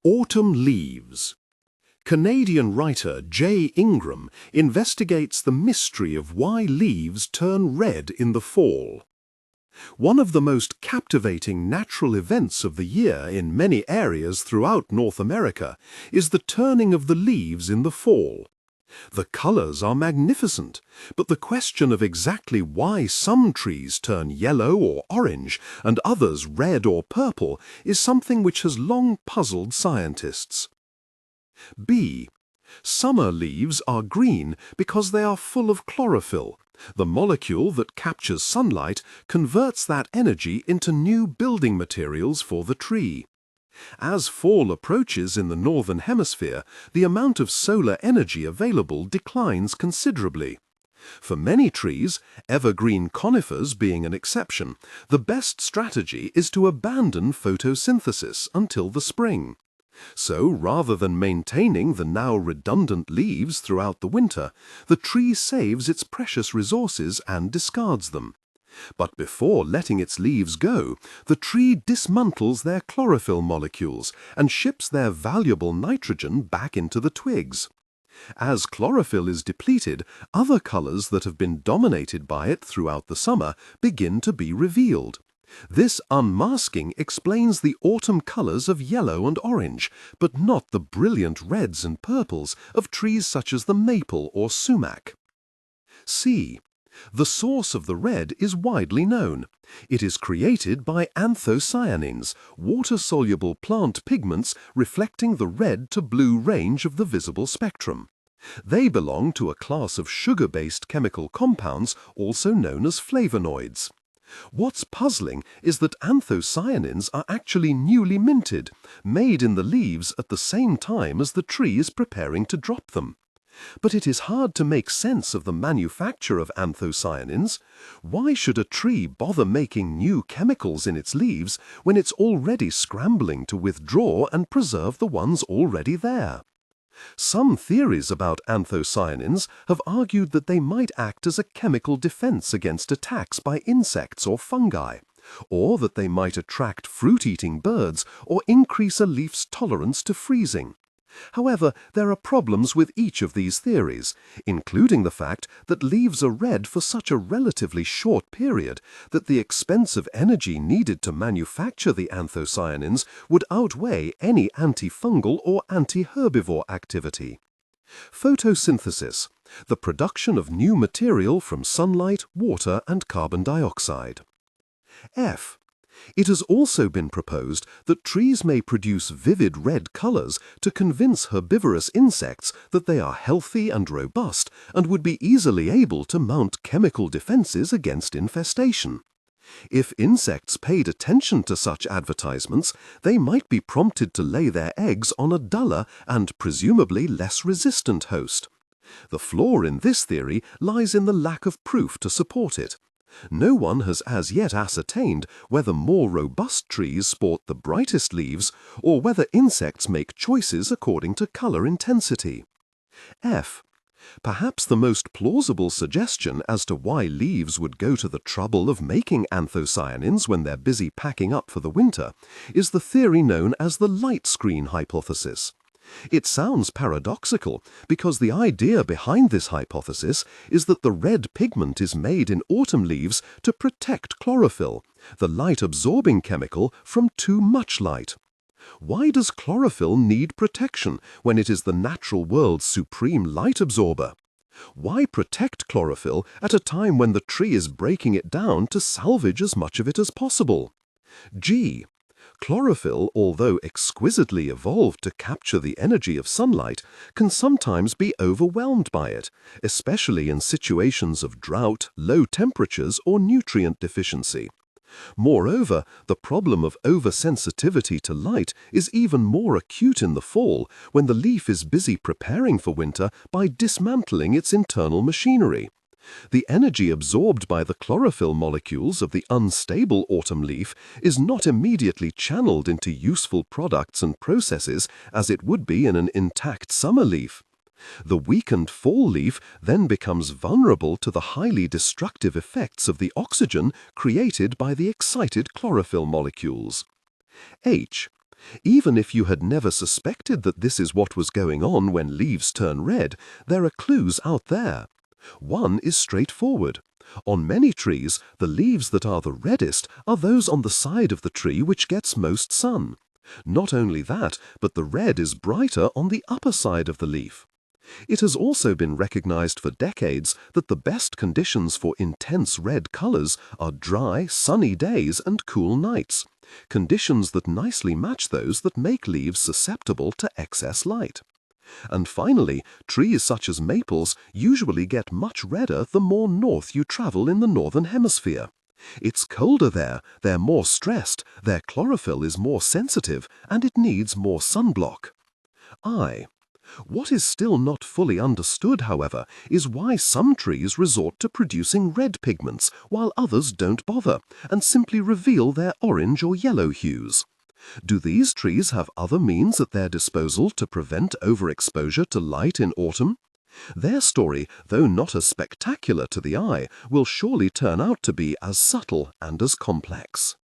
Autumn leaves. Canadian writer J. Ingram investigates the mystery of why leaves turn red in the fall. One of the most captivating natural events of the year in many areas throughout North America is the turning of the leaves in the fall. The colors are magnificent, but the question of exactly why some trees turn yellow or orange and others red or purple is something which has long puzzled scientists. B. Summer leaves are green because they are full of chlorophyll. The molecule that captures sunlight converts that energy into new building materials for the tree. As fall approaches in the northern hemisphere, the amount of solar energy available declines considerably. For many trees, evergreen conifers being an exception, the best strategy is to abandon photosynthesis until the spring. So, rather than maintaining the now redundant leaves throughout the winter, the tree saves its precious resources and discards them. But before letting its leaves go, the tree dismantles their chlorophyll molecules and ships their valuable nitrogen back into the twigs. As chlorophyll is depleted, other colors that have been dominated by it throughout the summer begin to be revealed. This unmasking explains the autumn colors of yellow and orange, but not the brilliant reds and purples of trees such as the maple or sumac. C. The source of the red is widely known. It is created by anthocyanins, water-soluble plant pigments reflecting the red to blue range of the visible spectrum. They belong to a class of sugar-based chemical compounds also known as flavonoids. What's puzzling is that anthocyanins are actually newly minted, made in the leaves at the same time as the tree is preparing to drop them. But it is hard to make sense of the manufacture of anthocyanins. Why should a tree bother making new chemicals in its leaves when it's already scrambling to withdraw and preserve the ones already there? Some theories about anthocyanins have argued that they might act as a chemical defense against attacks by insects or fungi, or that they might attract fruit-eating birds or increase a leaf's tolerance to freezing. However, there are problems with each of these theories, including the fact that leaves are red for such a relatively short period that the expensive energy needed to manufacture the anthocyanins would outweigh any antifungal or anti-herbivore activity. Photosynthesis, the production of new material from sunlight, water, and carbon dioxide. F. It has also been proposed that trees may produce vivid red colors to convince herbivorous insects that they are healthy and robust and would be easily able to mount chemical defenses against infestation. If insects paid attention to such advertisements, they might be prompted to lay their eggs on a duller and presumably less resistant host. The flaw in this theory lies in the lack of proof to support it. No one has as yet ascertained whether more robust trees sport the brightest leaves or whether insects make choices according to color intensity. F. Perhaps the most plausible suggestion as to why leaves would go to the trouble of making anthocyanins when they're busy packing up for the winter is the theory known as the light screen hypothesis. It sounds paradoxical because the idea behind this hypothesis is that the red pigment is made in autumn leaves to protect chlorophyll, the light-absorbing chemical, from too much light. Why does chlorophyll need protection when it is the natural world's supreme light absorber? Why protect chlorophyll at a time when the tree is breaking it down to salvage as much of it as possible? G. Chlorophyll, although exquisitely evolved to capture the energy of sunlight, can sometimes be overwhelmed by it, especially in situations of drought, low temperatures, or nutrient deficiency. Moreover, the problem of oversensitivity to light is even more acute in the fall when the leaf is busy preparing for winter by dismantling its internal machinery. The energy absorbed by the chlorophyll molecules of the unstable autumn leaf is not immediately channeled into useful products and processes as it would be in an intact summer leaf. The weakened fall leaf then becomes vulnerable to the highly destructive effects of the oxygen created by the excited chlorophyll molecules. H. Even if you had never suspected that this is what was going on when leaves turn red, there are clues out there. One is straightforward. On many trees, the leaves that are the reddest are those on the side of the tree which gets most sun. Not only that, but the red is brighter on the upper side of the leaf. It has also been recognized for decades that the best conditions for intense red colors are dry, sunny days and cool nights, conditions that nicely match those that make leaves susceptible to excess light. And finally, trees such as maples usually get much redder the more north you travel in the northern hemisphere. It's colder there, they're more stressed, their chlorophyll is more sensitive, and it needs more sunblock. What is still not fully understood, however, is why some trees resort to producing red pigments while others don't bother and simply reveal their orange or yellow hues. Do these trees have other means at their disposal to prevent overexposure to light in autumn? Their story, though not as spectacular to the eye, will surely turn out to be as subtle and as complex.